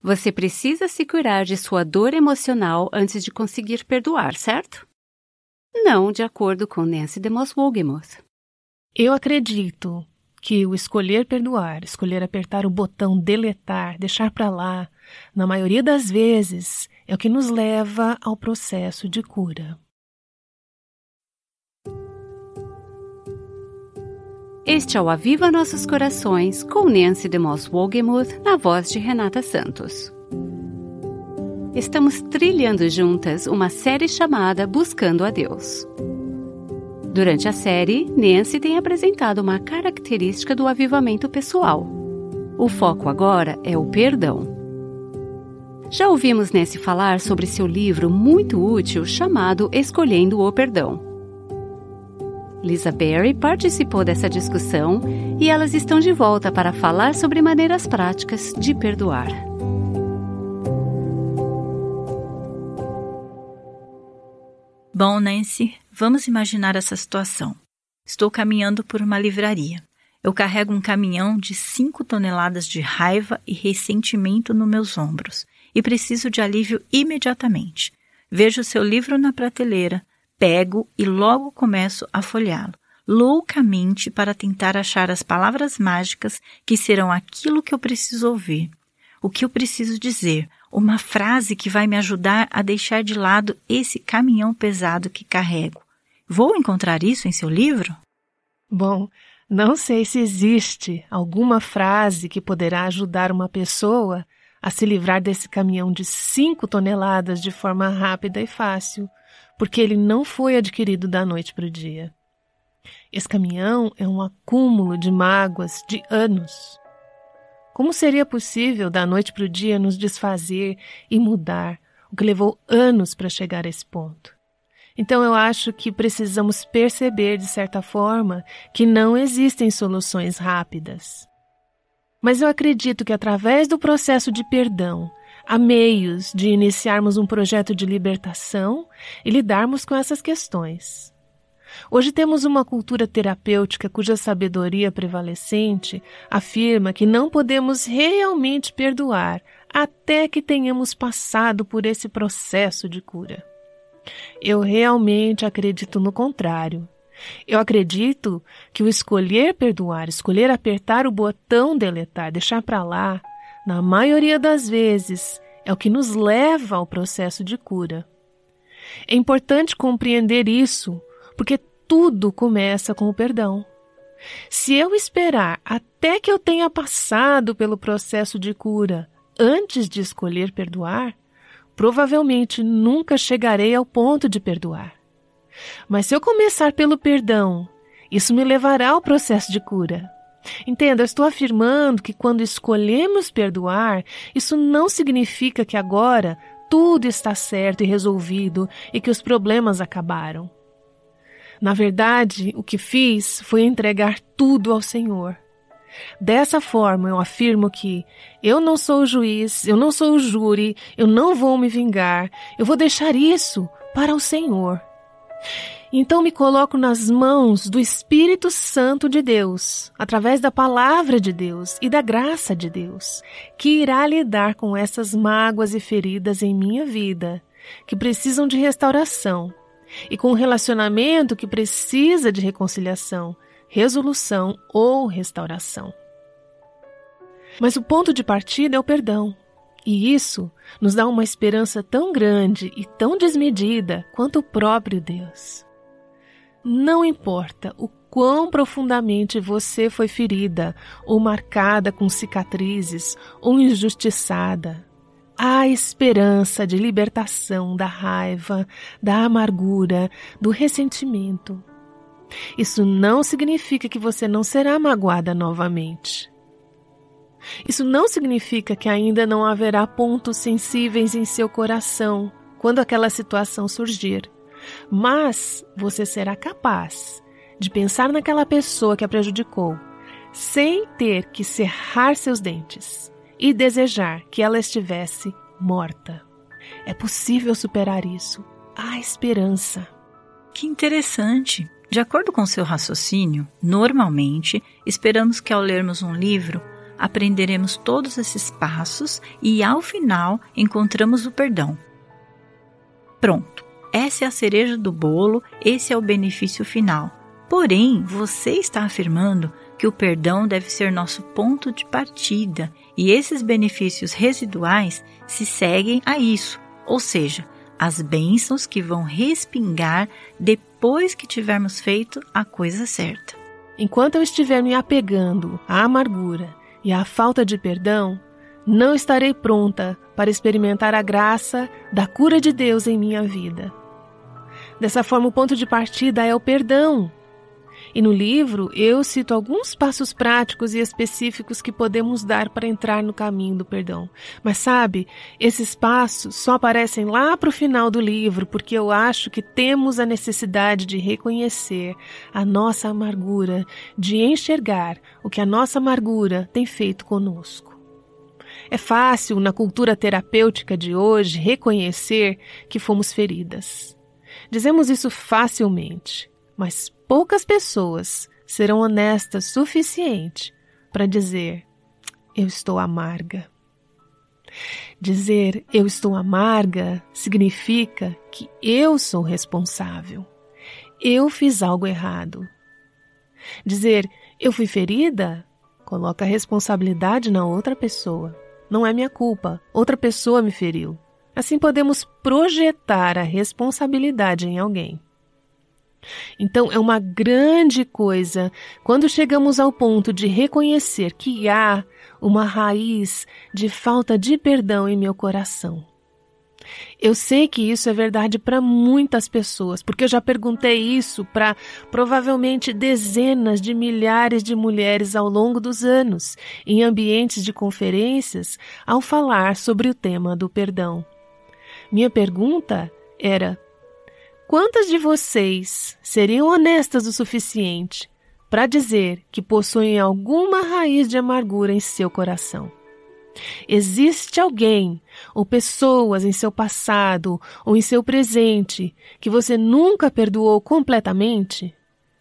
Você precisa se curar de sua dor emocional antes de conseguir perdoar, certo? Não, de acordo com Nancy DeMoss Wolgemuth. Eu acredito que o escolher perdoar, escolher apertar o botão deletar, deixar para lá, na maioria das vezes, é o que nos leva ao processo de cura. Este é o Aviva Nossos Corações, com Nancy DeMoss Wolgemuth, na voz de Renata Santos. Estamos trilhando juntas uma série chamada Buscando a Deus. Durante a série, Nancy tem apresentado uma característica do avivamento pessoal. O foco agora é o perdão. Já ouvimos Nancy falar sobre seu livro muito útil chamado Escolhendo o Perdão. Lisa Berry participou dessa discussão e elas estão de volta para falar sobre maneiras práticas de perdoar. Bom, Nancy, vamos imaginar essa situação. Estou caminhando por uma livraria. Eu carrego um caminhão de 5 toneladas de raiva e ressentimento nos meus ombros e preciso de alívio imediatamente. Vejo seu livro na prateleira, pego e logo começo a folheá-lo, loucamente para tentar achar as palavras mágicas que serão aquilo que eu preciso ouvir, o que eu preciso dizer, uma frase que vai me ajudar a deixar de lado esse caminhão pesado que carrego. Vou encontrar isso em seu livro? Bom, não sei se existe alguma frase que poderá ajudar uma pessoa a se livrar desse caminhão de 5 toneladas de forma rápida e fácil, porque ele não foi adquirido da noite para o dia. Esse caminhão é um acúmulo de mágoas de anos. Como seria possível da noite para o dia nos desfazer e mudar o que levou anos para chegar a esse ponto? Então eu acho que precisamos perceber, de certa forma, que não existem soluções rápidas. Mas eu acredito que através do processo de perdão, há meios de iniciarmos um projeto de libertação e lidarmos com essas questões. Hoje temos uma cultura terapêutica cuja sabedoria prevalecente afirma que não podemos realmente perdoar até que tenhamos passado por esse processo de cura. Eu realmente acredito no contrário. Eu acredito que o escolher perdoar, escolher apertar o botão deletar, deixar para lá, na maioria das vezes, é o que nos leva ao processo de cura. É importante compreender isso, porque tudo começa com o perdão. Se eu esperar até que eu tenha passado pelo processo de cura antes de escolher perdoar, provavelmente nunca chegarei ao ponto de perdoar. Mas se eu começar pelo perdão, isso me levará ao processo de cura. Entenda, eu estou afirmando que quando escolhemos perdoar, isso não significa que agora tudo está certo e resolvido e que os problemas acabaram. Na verdade, o que fiz foi entregar tudo ao Senhor. Dessa forma, eu afirmo que eu não sou o juiz, eu não sou o júri, eu não vou me vingar, eu vou deixar isso para o Senhor. Então me coloco nas mãos do Espírito Santo de Deus, através da palavra de Deus e da graça de Deus, que irá lidar com essas mágoas e feridas em minha vida, que precisam de restauração, e com um relacionamento que precisa de reconciliação, resolução ou restauração. Mas o ponto de partida é o perdão, e isso nos dá uma esperança tão grande e tão desmedida quanto o próprio Deus. Não importa o quão profundamente você foi ferida, ou marcada com cicatrizes, ou injustiçada, há esperança de libertação da raiva, da amargura, do ressentimento. Isso não significa que você não será magoada novamente. Isso não significa que ainda não haverá pontos sensíveis em seu coração quando aquela situação surgir. Mas você será capaz de pensar naquela pessoa que a prejudicou, sem ter que cerrar seus dentes e desejar que ela estivesse morta. É possível superar isso. Há esperança. Que interessante! De acordo com seu raciocínio, normalmente esperamos que ao lermos um livro, aprenderemos todos esses passos e, ao final, encontramos o perdão. Pronto, essa é a cereja do bolo, esse é o benefício final. Porém, você está afirmando que o perdão deve ser nosso ponto de partida e esses benefícios residuais se seguem a isso, ou seja, as bênçãos que vão respingar depois que tivermos feito a coisa certa. Enquanto eu estiver me apegando à amargura e à falta de perdão, não estarei pronta para experimentar a graça da cura de Deus em minha vida. Dessa forma, o ponto de partida é o perdão. E no livro eu cito alguns passos práticos e específicos que podemos dar para entrar no caminho do perdão. Mas sabe, esses passos só aparecem lá para o final do livro, porque eu acho que temos a necessidade de reconhecer a nossa amargura, de enxergar o que a nossa amargura tem feito conosco. É fácil, na cultura terapêutica de hoje, reconhecer que fomos feridas. Dizemos isso facilmente, mas poucas pessoas serão honestas o suficiente para dizer: eu estou amarga. Dizer eu estou amarga significa que eu sou responsável. Eu fiz algo errado. Dizer eu fui ferida coloca a responsabilidade na outra pessoa. Não é minha culpa, outra pessoa me feriu. Assim podemos projetar a responsabilidade em alguém. Então é uma grande coisa quando chegamos ao ponto de reconhecer que há uma raiz de falta de perdão em meu coração. Eu sei que isso é verdade para muitas pessoas, porque eu já perguntei isso para provavelmente dezenas de milhares de mulheres ao longo dos anos, em ambientes de conferências, ao falar sobre o tema do perdão. Minha pergunta era: quantas de vocês seriam honestas o suficiente para dizer que possuem alguma raiz de amargura em seu coração? Existe alguém ou pessoas em seu passado ou em seu presente que você nunca perdoou completamente?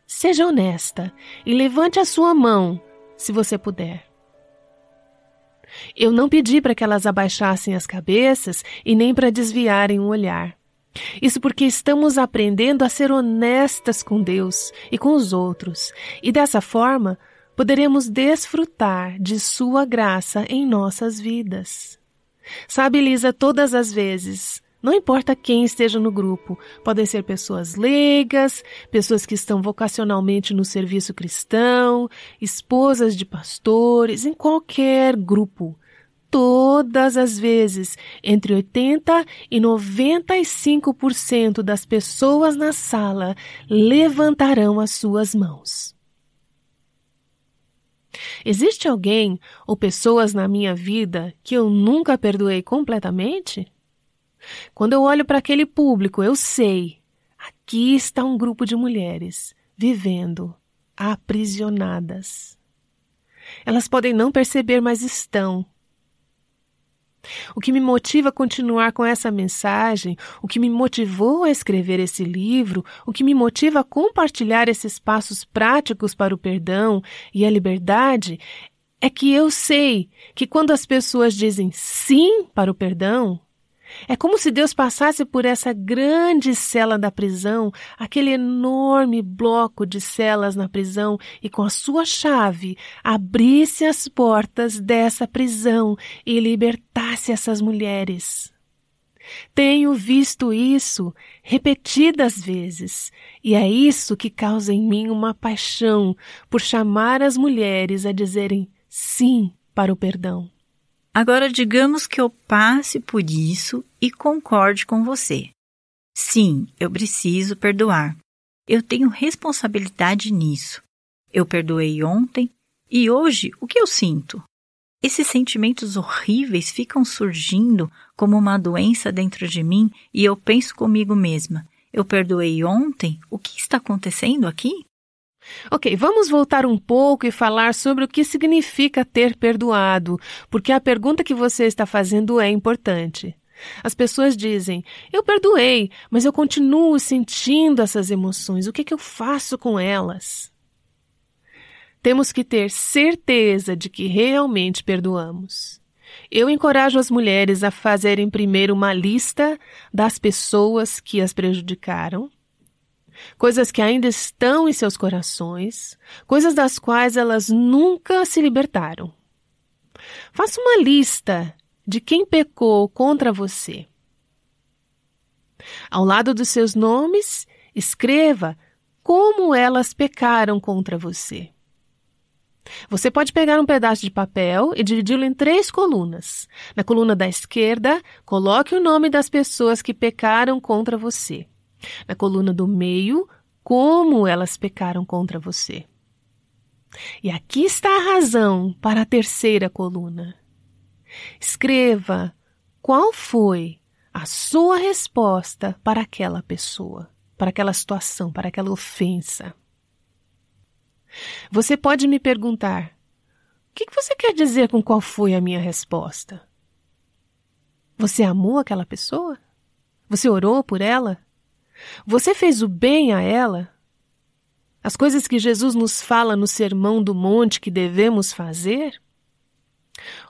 Seja honesta e levante a sua mão, se você puder. Eu não pedi para que elas abaixassem as cabeças e nem para desviarem o olhar. Isso porque estamos aprendendo a ser honestas com Deus e com os outros, e dessa forma poderemos desfrutar de sua graça em nossas vidas. Sabe, Lisa, todas as vezes, não importa quem esteja no grupo, podem ser pessoas leigas, pessoas que estão vocacionalmente no serviço cristão, esposas de pastores, em qualquer grupo. Todas as vezes, entre 80% e 95% das pessoas na sala levantarão as suas mãos. Existe alguém ou pessoas na minha vida que eu nunca perdoei completamente? Quando eu olho para aquele público, eu sei, aqui está um grupo de mulheres vivendo aprisionadas. Elas podem não perceber, mas estão. O que me motiva a continuar com essa mensagem, o que me motivou a escrever esse livro, o que me motiva a compartilhar esses passos práticos para o perdão e a liberdade, é que eu sei que quando as pessoas dizem sim para o perdão, é como se Deus passasse por essa grande cela da prisão, aquele enorme bloco de celas na prisão, e com a sua chave abrisse as portas dessa prisão e libertasse essas mulheres. Tenho visto isso repetidas vezes, e é isso que causa em mim uma paixão por chamar as mulheres a dizerem sim para o perdão. Agora, digamos que eu passe por isso e concorde com você. Sim, eu preciso perdoar. Eu tenho responsabilidade nisso. Eu perdoei ontem e hoje o que eu sinto? Esses sentimentos horríveis ficam surgindo como uma doença dentro de mim e eu penso comigo mesma. Eu perdoei ontem? O que está acontecendo aqui? Ok, vamos voltar um pouco e falar sobre o que significa ter perdoado, porque a pergunta que você está fazendo é importante. As pessoas dizem, eu perdoei, mas eu continuo sentindo essas emoções, o que eu faço com elas? temos que ter certeza de que realmente perdoamos. Eu encorajo as mulheres a fazerem primeiro uma lista das pessoas que as prejudicaram, coisas que ainda estão em seus corações, coisas das quais elas nunca se libertaram. Faça uma lista de quem pecou contra você. Ao lado dos seus nomes, escreva como elas pecaram contra você. Você pode pegar um pedaço de papel e dividi-lo em 3 colunas. Na coluna da esquerda, coloque o nome das pessoas que pecaram contra você. Na coluna do meio, como elas pecaram contra você. E aqui está a razão para a 3ª coluna. Escreva qual foi a sua resposta para aquela pessoa, para aquela situação, para aquela ofensa. Você pode me perguntar, o que você quer dizer com qual foi a minha resposta? Você amou aquela pessoa? Você orou por ela? Você fez o bem a ela? As coisas que Jesus nos fala no Sermão do Monte que devemos fazer?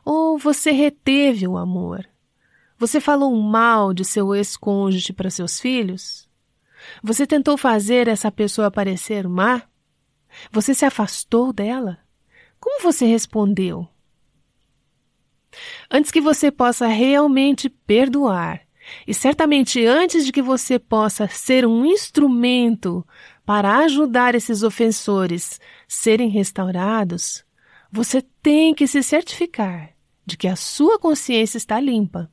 Ou você reteve o amor? Você falou mal de seu ex-cônjuge para seus filhos? Você tentou fazer essa pessoa parecer má? Você se afastou dela? Como você respondeu? Antes que você possa realmente perdoar, e certamente antes de que você possa ser um instrumento para ajudar esses ofensores serem restaurados, você tem que se certificar de que a sua consciência está limpa.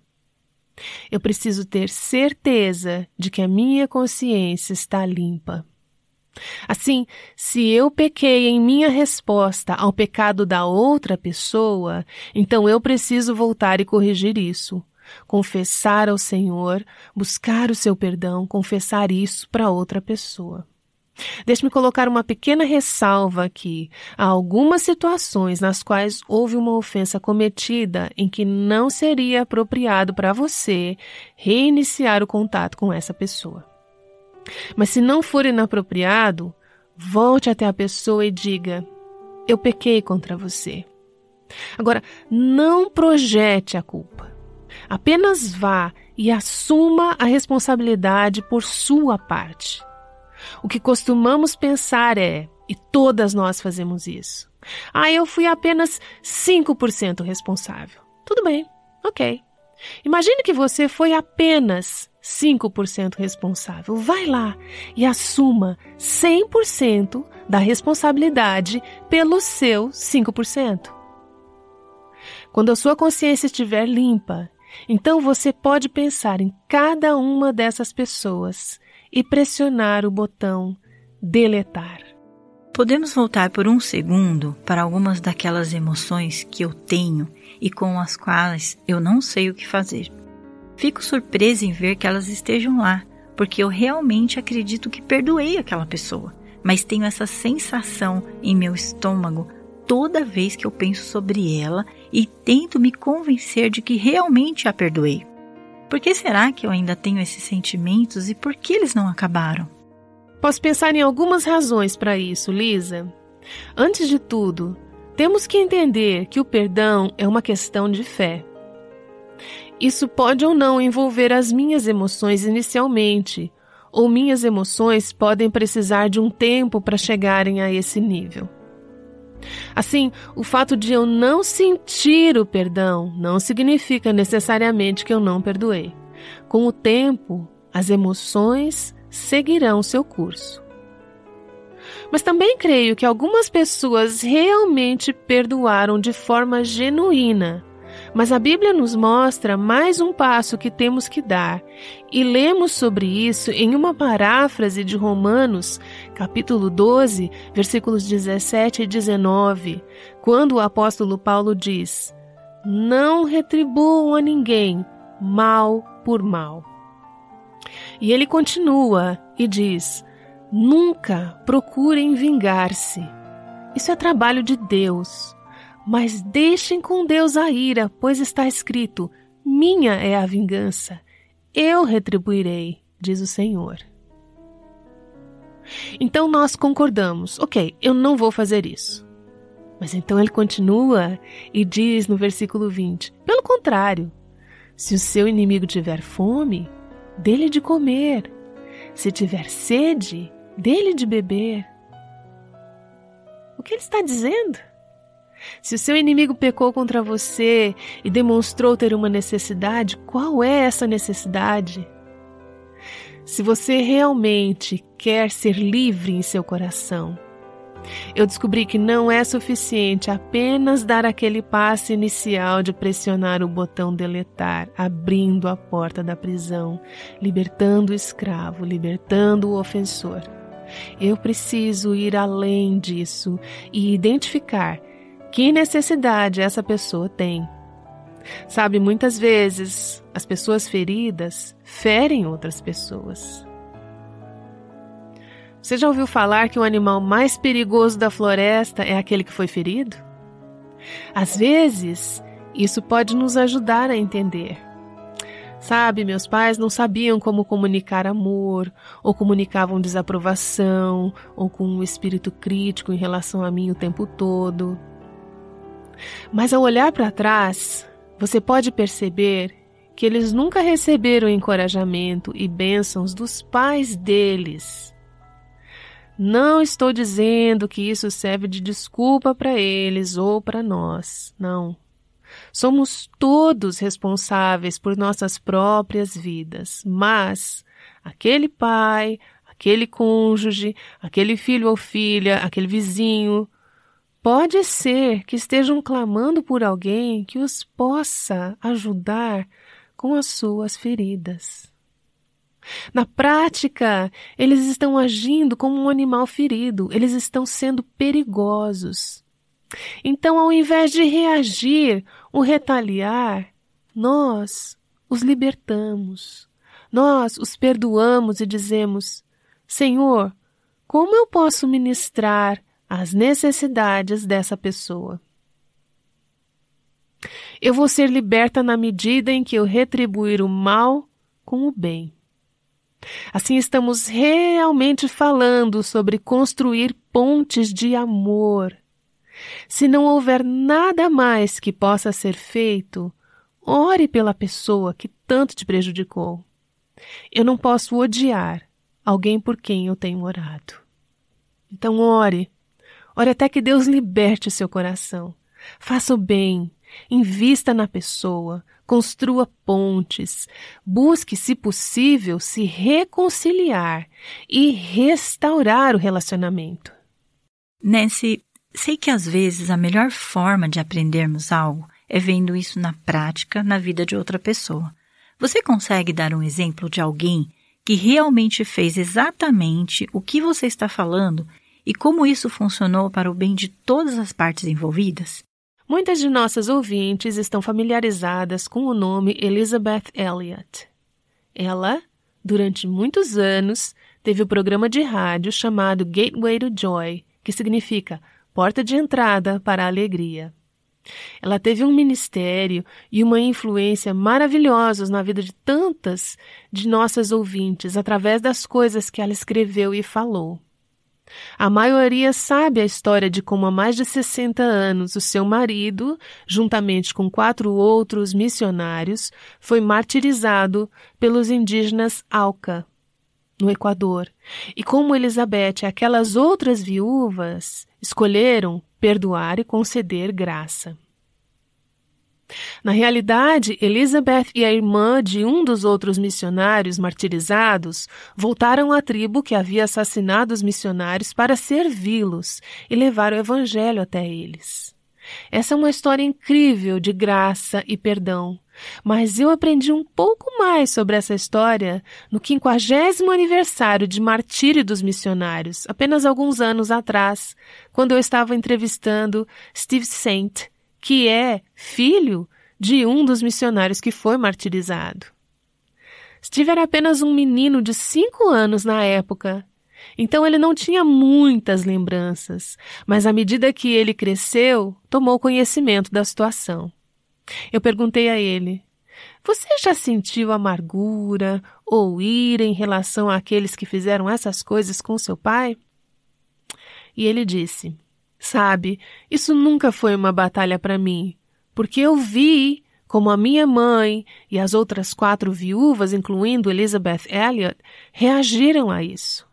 Eu preciso ter certeza de que a minha consciência está limpa. Assim, se eu pequei em minha resposta ao pecado da outra pessoa, então eu preciso voltar e corrigir isso. Confessar ao Senhor, buscar o seu perdão, confessar isso para outra pessoa. Deixe-me colocar uma pequena ressalva aqui. Há algumas situações nas quais houve uma ofensa cometida em que não seria apropriado para você reiniciar o contato com essa pessoa. Mas se não for inapropriado, volte até a pessoa e diga, eu pequei contra você. Agora, não projete a culpa. Apenas vá e assuma a responsabilidade por sua parte. O que costumamos pensar é, e todas nós fazemos isso, eu fui apenas 5% responsável. Tudo bem, ok. Imagine que você foi apenas 5% responsável. Vai lá e assuma 100% da responsabilidade pelos seus 5%. Quando a sua consciência estiver limpa, então você pode pensar em cada uma dessas pessoas e pressionar o botão deletar. Podemos voltar por um segundo para algumas daquelas emoções que eu tenho e com as quais eu não sei o que fazer. Fico surpresa em ver que elas estejam lá, porque eu realmente acredito que perdoei aquela pessoa, mas tenho essa sensação em meu estômago toda vez que eu penso sobre ela e tento me convencer de que realmente a perdoei. Por que será que eu ainda tenho esses sentimentos e por que eles não acabaram? Posso pensar em algumas razões para isso, Lisa. Antes de tudo, temos que entender que o perdão é uma questão de fé. Isso pode ou não envolver as minhas emoções inicialmente, ou minhas emoções podem precisar de um tempo para chegarem a esse nível. Assim, o fato de eu não sentir o perdão não significa necessariamente que eu não perdoei. Com o tempo, as emoções seguirão seu curso. Mas também creio que algumas pessoas realmente perdoaram de forma genuína. Mas a Bíblia nos mostra mais um passo que temos que dar, e lemos sobre isso em uma paráfrase de Romanos, capítulo 12, versículos 17 e 19, quando o apóstolo Paulo diz: não retribuam a ninguém mal por mal. E ele continua e diz: nunca procurem vingar-se. Isso é trabalho de Deus. Mas deixem com Deus a ira, pois está escrito, minha é a vingança, eu retribuirei, diz o Senhor. Então nós concordamos, ok, eu não vou fazer isso. Mas então ele continua e diz no versículo 20, pelo contrário, se o seu inimigo tiver fome, dê-lhe de comer. Se tiver sede, dê-lhe de beber. O que ele está dizendo? Se o seu inimigo pecou contra você e demonstrou ter uma necessidade, qual é essa necessidade? Se você realmente quer ser livre em seu coração, eu descobri que não é suficiente apenas dar aquele passo inicial de pressionar o botão deletar, abrindo a porta da prisão, libertando o escravo, libertando o ofensor. Eu preciso ir além disso e identificar que necessidade essa pessoa tem. Sabe, muitas vezes as pessoas feridas ferem outras pessoas. Você já ouviu falar que o animal mais perigoso da floresta é aquele que foi ferido? Às vezes, isso pode nos ajudar a entender. Sabe, meus pais não sabiam como comunicar amor, ou comunicavam desaprovação, ou com um espírito crítico em relação a mim o tempo todo. Mas ao olhar para trás, você pode perceber que eles nunca receberam encorajamento e bênçãos dos pais deles. Não estou dizendo que isso serve de desculpa para eles ou para nós, não. Somos todos responsáveis por nossas próprias vidas, mas aquele pai, aquele cônjuge, aquele filho ou filha, aquele vizinho, pode ser que estejam clamando por alguém que os possa ajudar com as suas feridas. Na prática, eles estão agindo como um animal ferido, eles estão sendo perigosos. Então, ao invés de reagir ou retaliar, nós os libertamos, nós os perdoamos e dizemos: Senhor, como eu posso ministrar as necessidades dessa pessoa? Eu vou ser liberta na medida em que eu retribuir o mal com o bem. Assim estamos realmente falando sobre construir pontes de amor. Se não houver nada mais que possa ser feito, ore pela pessoa que tanto te prejudicou. Eu não posso odiar alguém por quem eu tenho orado. Então ore até que Deus liberte seu coração. Faça o bem, invista na pessoa, construa pontes, busque, se possível, se reconciliar e restaurar o relacionamento. Nancy, sei que às vezes a melhor forma de aprendermos algo é vendo isso na prática, na vida de outra pessoa. Você consegue dar um exemplo de alguém que realmente fez exatamente o que você está falando e como isso funcionou para o bem de todas as partes envolvidas? Muitas de nossas ouvintes estão familiarizadas com o nome Elisabeth Elliot. Ela, durante muitos anos, teve o programa de rádio chamado Gateway to Joy, que significa porta de entrada para a alegria. Ela teve um ministério e uma influência maravilhosos na vida de tantas de nossas ouvintes através das coisas que ela escreveu e falou. A maioria sabe a história de como há mais de 60 anos o seu marido, juntamente com 4 outros missionários, foi martirizado pelos indígenas Auca, no Equador, e como Elizabeth e aquelas outras viúvas escolheram perdoar e conceder graça. Na realidade, Elizabeth e a irmã de um dos outros missionários martirizados voltaram à tribo que havia assassinado os missionários para servi-los e levar o evangelho até eles. Essa é uma história incrível de graça e perdão, mas eu aprendi um pouco mais sobre essa história no 50º aniversário de martírio dos missionários, apenas alguns anos atrás, quando eu estava entrevistando Steve Saint, que é filho de um dos missionários que foi martirizado. Steve era apenas um menino de 5 anos na época, então ele não tinha muitas lembranças, mas à medida que ele cresceu, tomou conhecimento da situação. Eu perguntei a ele: você já sentiu amargura ou ira em relação àqueles que fizeram essas coisas com seu pai? E ele disse: Sabe, isso nunca foi uma batalha para mim, porque eu vi como a minha mãe e as outras 4 viúvas, incluindo Elizabeth Elliot, reagiram a isso.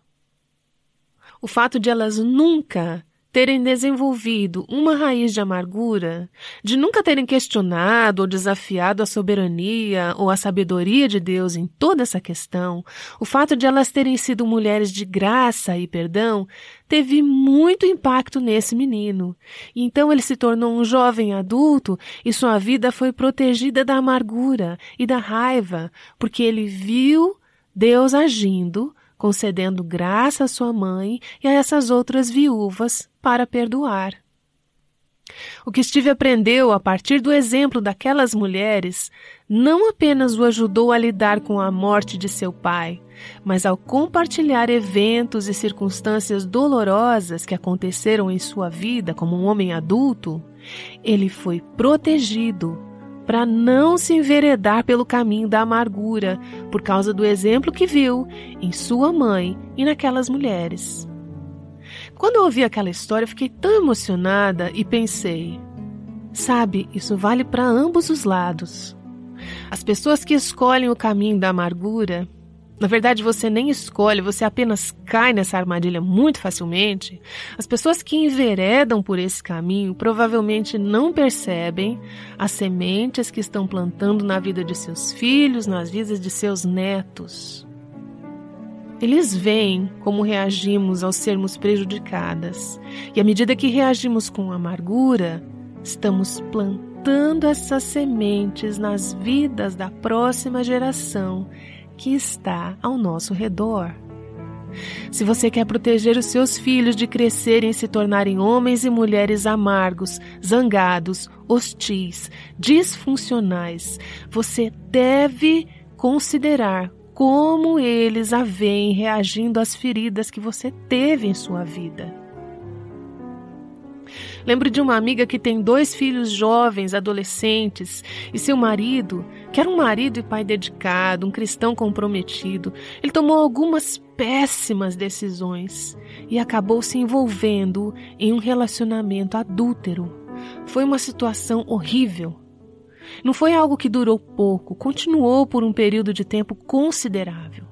O fato de elas nunca terem desenvolvido uma raiz de amargura, de nunca terem questionado ou desafiado a soberania ou a sabedoria de Deus em toda essa questão, o fato de elas terem sido mulheres de graça e perdão, teve muito impacto nesse menino. E então ele se tornou um jovem adulto e sua vida foi protegida da amargura e da raiva, porque ele viu Deus agindo, concedendo graça à sua mãe e a essas outras viúvas para perdoar. O que Steve aprendeu a partir do exemplo daquelas mulheres não apenas o ajudou a lidar com a morte de seu pai, mas ao compartilhar eventos e circunstâncias dolorosas que aconteceram em sua vida como um homem adulto, ele foi protegido para não se enveredar pelo caminho da amargura, por causa do exemplo que viu em sua mãe e naquelas mulheres. Quando eu ouvi aquela história, eu fiquei tão emocionada e pensei, sabe, isso vale para ambos os lados. As pessoas que escolhem o caminho da amargura, na verdade você nem escolhe, você apenas cai nessa armadilha muito facilmente. As pessoas que enveredam por esse caminho provavelmente não percebem as sementes que estão plantando na vida de seus filhos, nas vidas de seus netos. Eles veem como reagimos ao sermos prejudicadas. E à medida que reagimos com amargura, estamos plantando essas sementes nas vidas da próxima geração que está ao nosso redor. Se você quer proteger os seus filhos de crescerem e se tornarem homens e mulheres amargos, zangados, hostis, disfuncionais, você deve considerar como eles a veem reagindo às feridas que você teve em sua vida. Lembro de uma amiga que tem 2 filhos jovens, adolescentes, e seu marido, que era um marido e pai dedicado, um cristão comprometido, ele tomou algumas péssimas decisões e acabou se envolvendo em um relacionamento adúltero. Foi uma situação horrível. Não foi algo que durou pouco, continuou por um período de tempo considerável.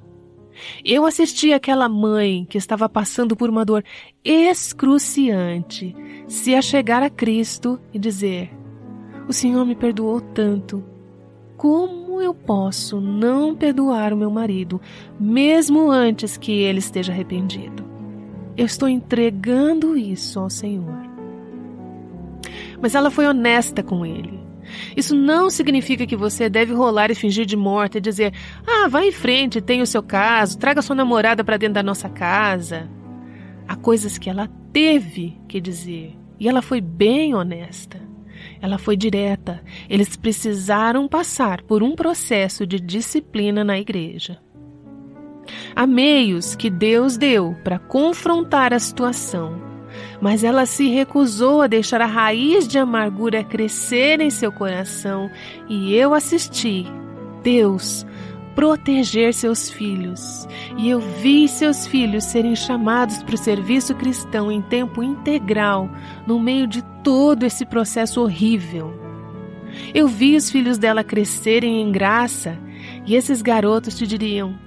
Eu assisti aquela mãe que estava passando por uma dor excruciante se achegar a Cristo e dizer: o Senhor me perdoou tanto, como eu posso não perdoar o meu marido, mesmo antes que ele esteja arrependido? Eu estou entregando isso ao Senhor. Mas ela foi honesta com ele. Isso não significa que você deve rolar e fingir de morta e dizer: vá em frente, tenha o seu caso, traga sua namorada para dentro da nossa casa. Há coisas que ela teve que dizer e ela foi bem honesta. Ela foi direta. Eles precisaram passar por um processo de disciplina na igreja. Há meios que Deus deu para confrontar a situação, mas ela se recusou a deixar a raiz de amargura crescer em seu coração, e eu assisti Deus proteger seus filhos, e eu vi seus filhos serem chamados para o serviço cristão em tempo integral, no meio de todo esse processo horrível. Eu vi os filhos dela crescerem em graça, e esses garotos te diriam: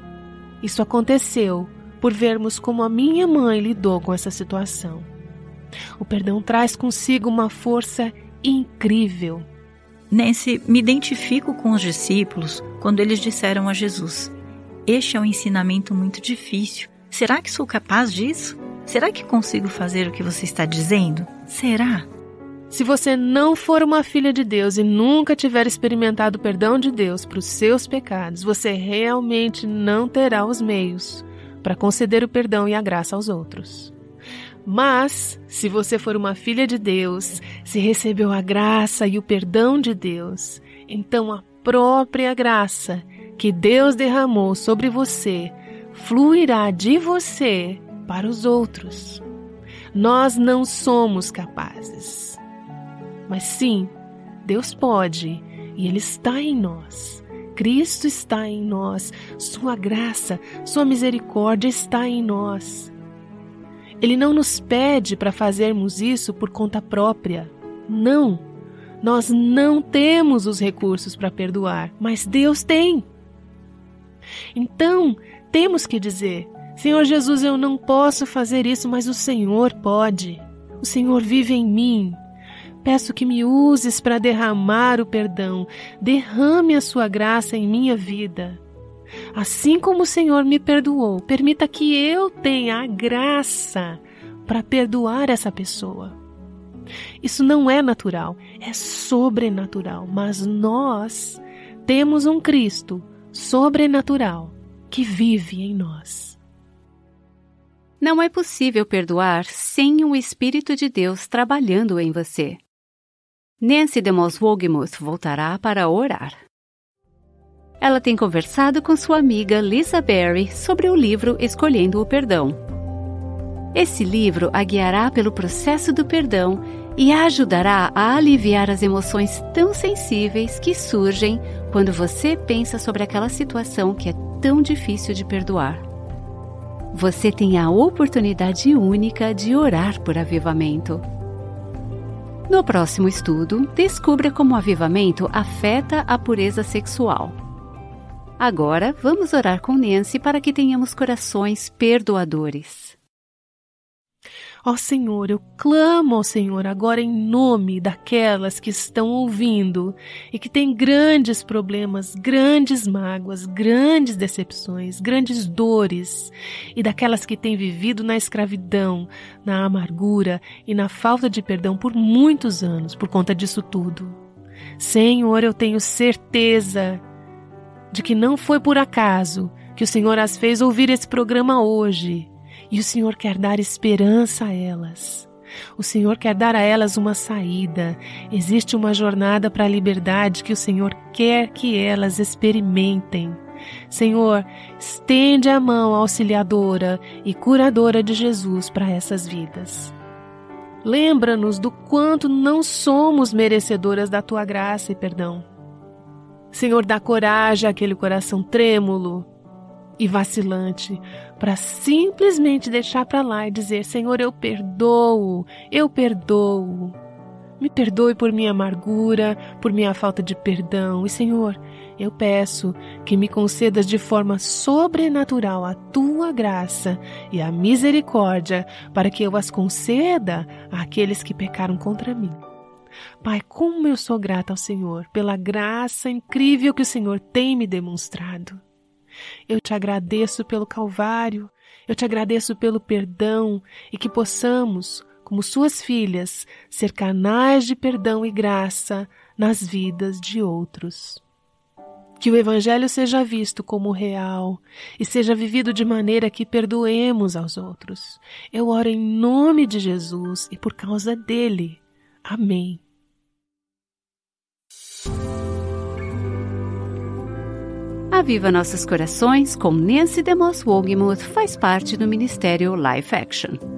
isso aconteceu por vermos como a minha mãe lidou com essa situação. O perdão traz consigo uma força incrível. Nancy, me identifico com os discípulos quando eles disseram a Jesus: este é um ensinamento muito difícil. Será que sou capaz disso? Será que consigo fazer o que você está dizendo? Será? Se você não for uma filha de Deus e nunca tiver experimentado o perdão de Deus para os seus pecados, você realmente não terá os meios para conceder o perdão e a graça aos outros. Mas, se você for uma filha de Deus, se recebeu a graça e o perdão de Deus, então a própria graça que Deus derramou sobre você fluirá de você para os outros. Nós não somos capazes, mas sim, Deus pode e Ele está em nós. Cristo está em nós, sua graça, sua misericórdia está em nós. Ele não nos pede para fazermos isso por conta própria. Não, nós não temos os recursos para perdoar, mas Deus tem. Então, temos que dizer: Senhor Jesus, eu não posso fazer isso, mas o Senhor pode. O Senhor vive em mim. Peço que me uses para derramar o perdão. Derrame a sua graça em minha vida. Assim como o Senhor me perdoou, permita que eu tenha a graça para perdoar essa pessoa. Isso não é natural, é sobrenatural, mas nós temos um Cristo sobrenatural que vive em nós. Não é possível perdoar sem o Espírito de Deus trabalhando em você. Nancy DeMoss Wolgemuth voltará para orar. Ela tem conversado com sua amiga Lisa Berry sobre o livro Escolhendo o Perdão. Esse livro a guiará pelo processo do perdão e a ajudará a aliviar as emoções tão sensíveis que surgem quando você pensa sobre aquela situação que é tão difícil de perdoar. Você tem a oportunidade única de orar por avivamento. No próximo estudo, descubra como o avivamento afeta a pureza sexual. Agora, vamos orar com Nancy para que tenhamos corações perdoadores. Ó Senhor, eu clamo ao Senhor agora em nome daquelas que estão ouvindo e que têm grandes problemas, grandes mágoas, grandes decepções, grandes dores, e daquelas que têm vivido na escravidão, na amargura e na falta de perdão por muitos anos por conta disso tudo. Senhor, eu tenho certeza de que não foi por acaso que o Senhor as fez ouvir esse programa hoje. E o Senhor quer dar esperança a elas. O Senhor quer dar a elas uma saída. Existe uma jornada para a liberdade que o Senhor quer que elas experimentem. Senhor, estende a mão auxiliadora e curadora de Jesus para essas vidas. Lembra-nos do quanto não somos merecedoras da Tua graça e perdão. Senhor, dá coragem àquele coração trêmulo e vacilante para simplesmente deixar para lá e dizer: Senhor, eu perdoo. Me perdoe por minha amargura, por minha falta de perdão. E Senhor, eu peço que me concedas de forma sobrenatural a Tua graça e a misericórdia para que eu as conceda àqueles que pecaram contra mim. Pai, como eu sou grata ao Senhor pela graça incrível que o Senhor tem me demonstrado. Eu te agradeço pelo Calvário, eu te agradeço pelo perdão e que possamos, como suas filhas, ser canais de perdão e graça nas vidas de outros. Que o Evangelho seja visto como real e seja vivido de maneira que perdoemos aos outros. Eu oro em nome de Jesus e por causa dele. Amém. Aviva Nossos Corações com Nancy DeMoss Wolgemuth faz parte do Ministério Life Action.